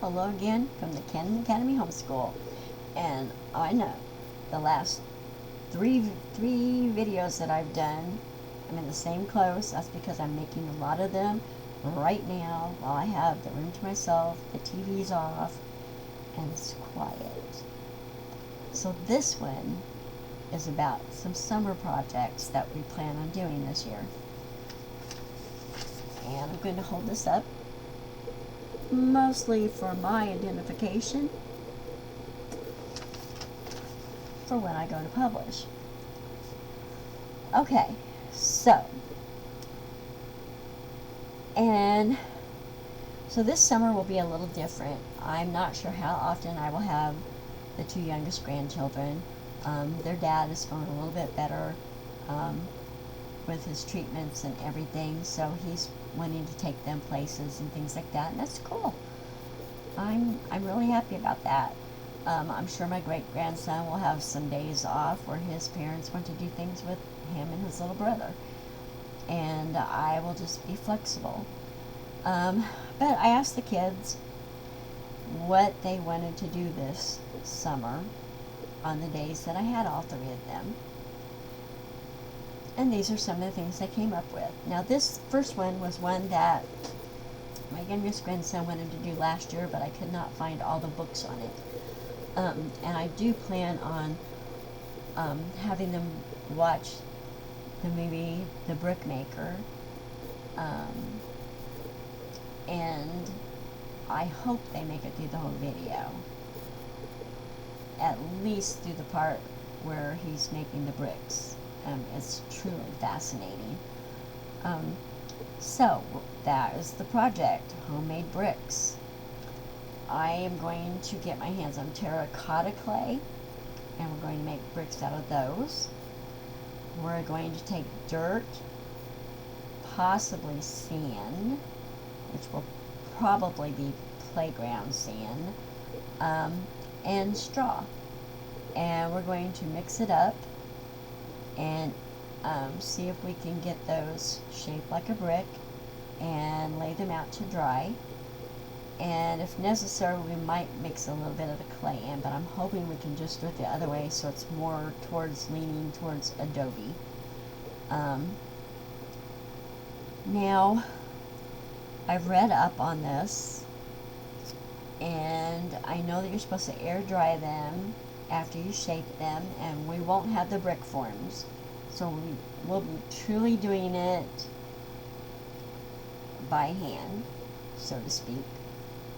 Hello again from the Cannon Academy Homeschool. And I know the last three videos that I've done, I'm in the same clothes. That's because I'm making a lot of them right now while I have the room to myself, the TV's off, and it's quiet. So this one is about some summer projects that we plan on doing this year. And I'm going to hold this up mostly for my identification for when I go to publish. Okay, so this summer will be a little different. I'm not sure how often I will have the two youngest grandchildren. Their dad is feeling a little bit better with his treatments and everything, so he's wanting to take them places and things like that, and that's cool. I'm really happy about that. I'm sure my great-grandson will have some days off where his parents want to do things with him and his little brother, and I will just be flexible. But I asked the kids what they wanted to do this summer on the days that I had all three of them. And these are some of the things they came up with. Now this first one was one that my youngest grandson wanted to do last year, but I could not find all the books on it. And I do plan on having them watch the movie The Brickmaker. And I hope they make it through the whole video. At least through the part where he's making the bricks. It's truly fascinating. So that is the project, homemade bricks. I am going to get my hands on terracotta clay, and we're going to make bricks out of those. We're going to take dirt, possibly sand, which will probably be playground sand, and straw. And we're going to mix it up and see if we can get those shaped like a brick and lay them out to dry. And if necessary, we might mix a little bit of the clay in, but I'm hoping we can just do it the other way so it's more leaning towards adobe. Now, I've read up on this, and I know that you're supposed to air dry them after you shape them, and we won't have the brick forms, so we will be truly doing it by hand, so to speak.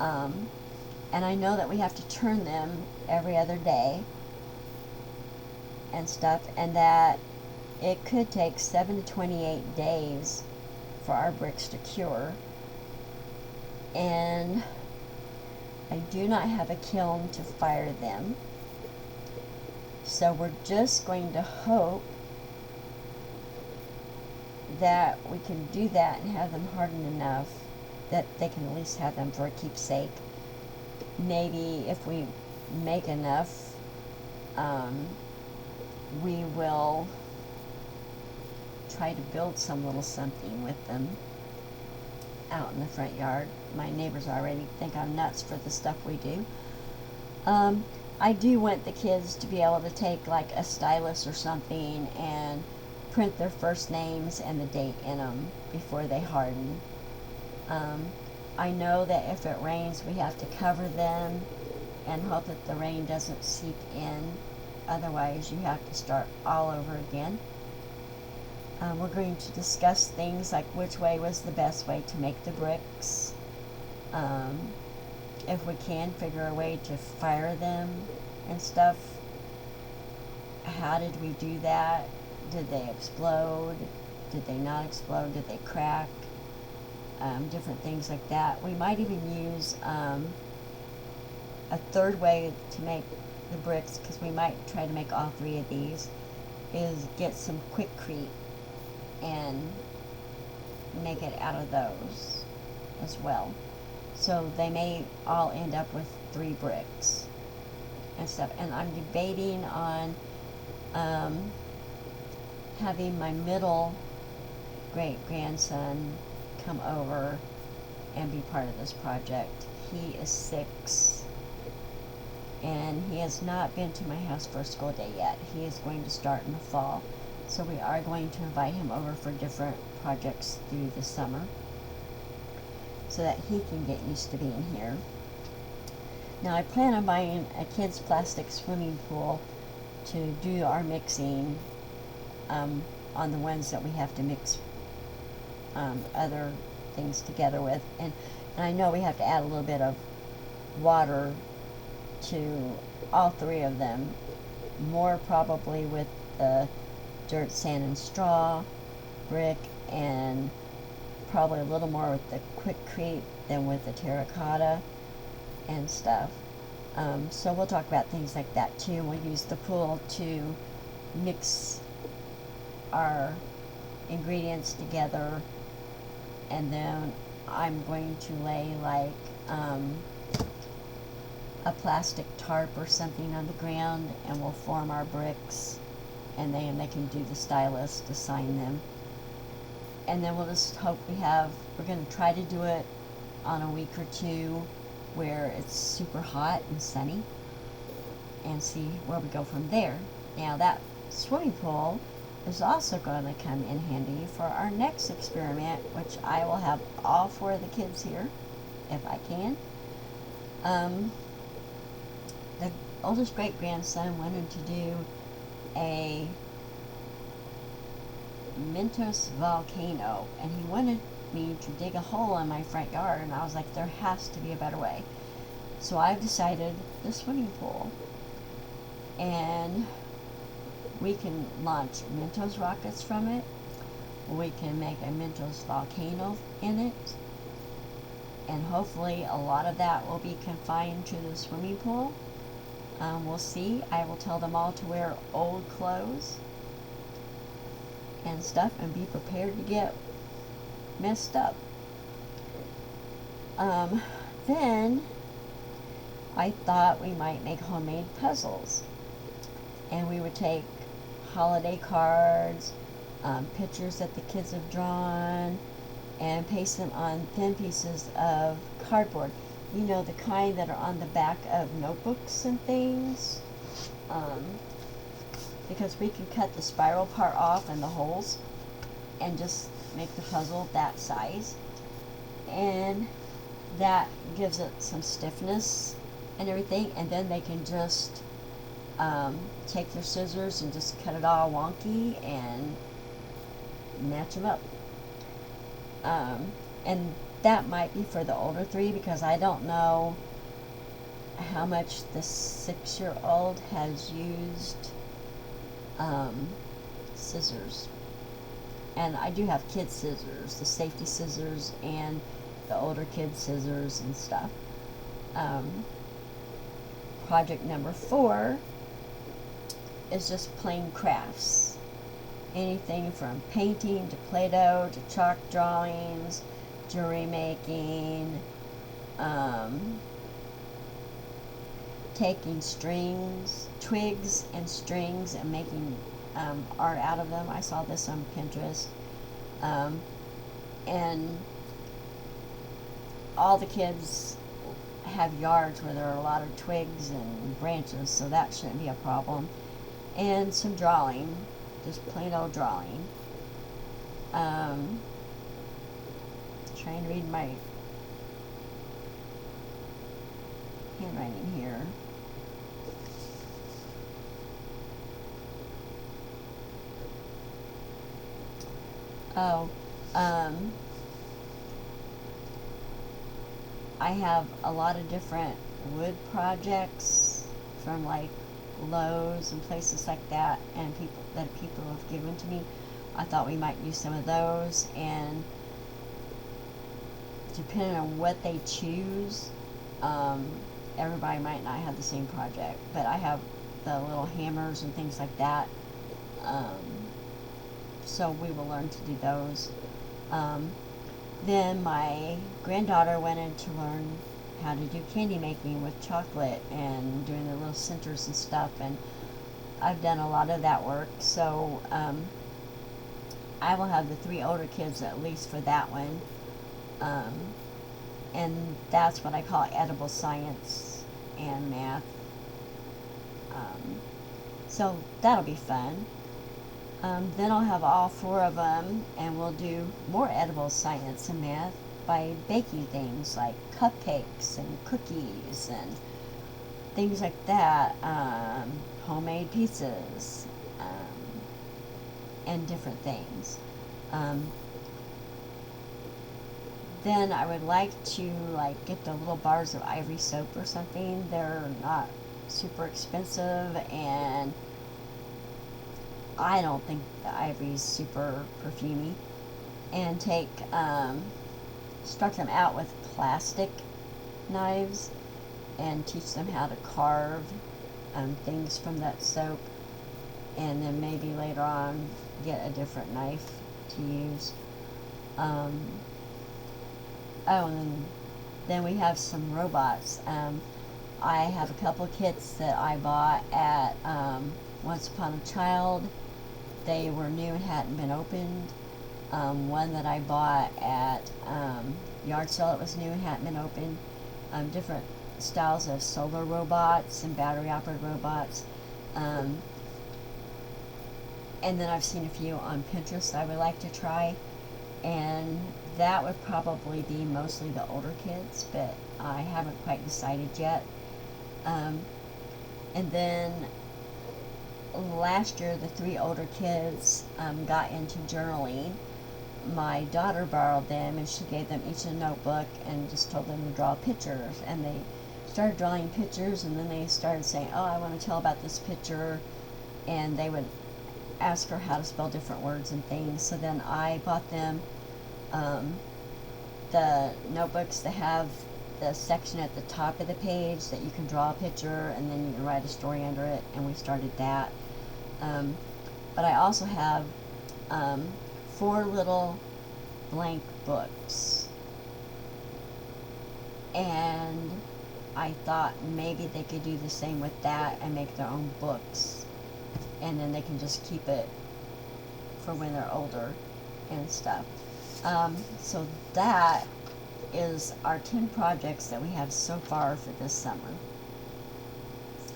And I know that we have to turn them every other day and stuff, and that it could take 7 to 28 days for our bricks to cure. And I do not have a kiln to fire them, so we're just going to hope that we can do that and have them harden enough that they can at least have them for a keepsake. Maybe if we make enough, we will try to build some little something with them out in the front yard. My neighbors already think I'm nuts for the stuff we do. I do want the kids to be able to take like a stylus or something and print their first names and the date in them before they harden. I know that if it rains, we have to cover them and hope that the rain doesn't seep in. Otherwise, you have to start all over again. We're going to discuss things like which way was the best way to make the bricks. If we can figure a way to fire them and stuff, how did we do that? Did they explode? Did they not explode? Did they crack? Different things like that. We might even use a third way to make the bricks, because we might try to make all three of these, is get some Quikrete and make it out of those as well. So they may all end up with 3 bricks and stuff. And I'm debating on having my middle great grandson come over and be part of this project. He is 6, and he has not been to my house for a school day yet. He is going to start in the fall, so we are going to invite him over for different projects through the summer so that he can get used to being here. Now I plan on buying a kid's plastic swimming pool to do our mixing on the ones that we have to mix other things together with. And I know we have to add a little bit of water to all 3 of them, more probably with the dirt, sand, and straw brick, and probably a little more with the Quikrete than with the terracotta and stuff. So we'll talk about things like that too. We'll use the pool to mix our ingredients together, and then I'm going to lay like a plastic tarp or something on the ground, and we'll form our bricks, and then they can do the stylist to sign them. And then we'll just hope we're going to try to do it on a week or 2 where it's super hot and sunny, and see where we go from there. Now that swimming pool is also going to come in handy for our next experiment, which I will have all 4 of the kids here if I can. The oldest great-grandson wanted to do a Mentos volcano, and he wanted me to dig a hole in my front yard, and I was like, there has to be a better way. So I've decided the swimming pool, and we can launch Mentos rockets from it. We can make a Mentos volcano in it, and hopefully a lot of that will be confined to the swimming pool. We'll see. I will tell them all to wear old clothes and stuff and be prepared to get messed up. Then I thought we might make homemade puzzles, and we would take holiday cards, pictures that the kids have drawn, and paste them on thin pieces of cardboard. You know, the kind that are on the back of notebooks and things. Because we can cut the spiral part off and the holes and just make the puzzle that size. And that gives it some stiffness and everything. And then they can just take their scissors and just cut it all wonky and match them up. And that might be for the older 3, because I don't know how much the 6-year-old has used scissors. And I do have kid scissors, the safety scissors and the older kid scissors and stuff. Project number 4 is just plain crafts. Anything from painting to Play-Doh to chalk drawings, jewelry making, taking twigs and strings and making art out of them. I saw this on Pinterest. And all the kids have yards where there are a lot of twigs and branches, so that shouldn't be a problem. And some drawing, just plain old drawing. Trying to read my handwriting here. Oh, I have a lot of different wood projects from like Lowe's and places like that, and people have given to me. I thought we might use some of those, and depending on what they choose, everybody might not have the same project, but I have the little hammers and things like that, so we will learn to do those. Then my granddaughter wanted to learn how to do candy making with chocolate and doing the little centers and stuff, and I've done a lot of that work, so I will have the 3 older kids at least for that one. and that's what I call edible science and math. So that'll be fun. Then I'll have all four of them, and we'll do more edible science and math by baking things like cupcakes and cookies and things like that, homemade pizzas, and different things. Um, then I would like to get the little bars of Ivory soap or something. They're not super expensive, and I don't think the Ivory's super perfumey. And start them out with plastic knives and teach them how to carve things from that soap, and then maybe later on get a different knife to use. Oh, and then we have some robots. I have a couple kits that I bought at Once Upon a Child. They were new and hadn't been opened. One that I bought at Yard Sale, it was new and hadn't been opened. Different styles of solar robots and battery operated robots. And then I've seen a few on Pinterest I would like to try. And that would probably be mostly the older kids, but I haven't quite decided yet. And then last year, the three older kids got into journaling. My daughter borrowed them, and she gave them each a notebook and just told them to draw pictures. And they started drawing pictures, and then they started saying, "Oh, I want to tell about this picture," and they would ask her how to spell different words and things. So then I bought them the notebooks that have the section at the top of the page that you can draw a picture and then you can write a story under it, and we started that. But I also have 4 little blank books, and I thought maybe they could do the same with that and make their own books, and then they can just keep it for when they're older and stuff. So that is our 10 projects that we have so far for this summer,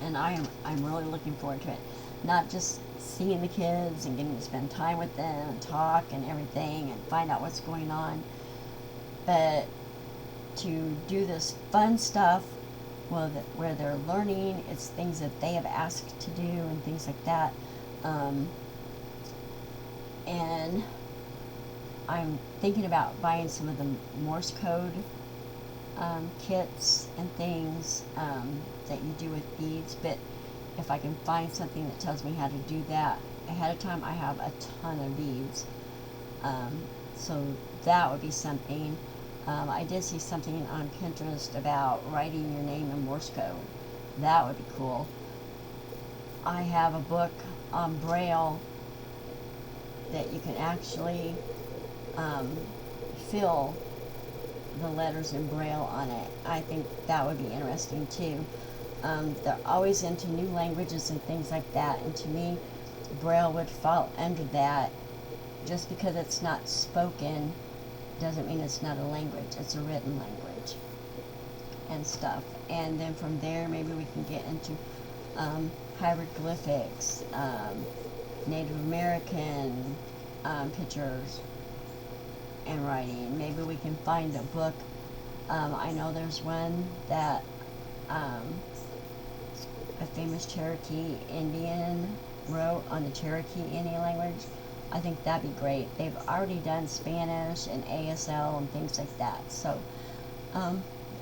and I'm really looking forward to it. Not just seeing the kids and getting to spend time with them and talk and everything and find out what's going on, but to do this fun stuff where they're learning. It's things that they have asked to do and things like that. And I'm thinking about buying some of the Morse code kits and things that you do with beads, but if I can find something that tells me how to do that ahead of time. I have a ton of beads, so that would be something. I did see something on Pinterest about writing your name in Morse code. That would be cool. I have a book on Braille that you can actually fill the letters in Braille on it. I think that would be interesting too. They're always into new languages and things like that, and to me, Braille would fall under that. Just because it's not spoken doesn't mean it's not a language. It's a written language and stuff. And then from there, maybe we can get into hieroglyphics, Native American pictures and writing. Maybe we can find a book. I know there's one that a famous Cherokee Indian wrote on the Cherokee Indian language. I think that'd be great. They've already done Spanish and ASL and things like that. So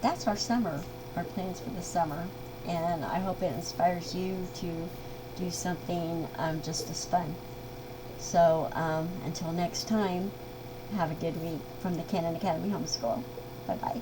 that's our summer, our plans for the summer. And I hope it inspires you to do something just as fun. So until next time, have a good week from the Cannon Academy Homeschool. Bye-bye.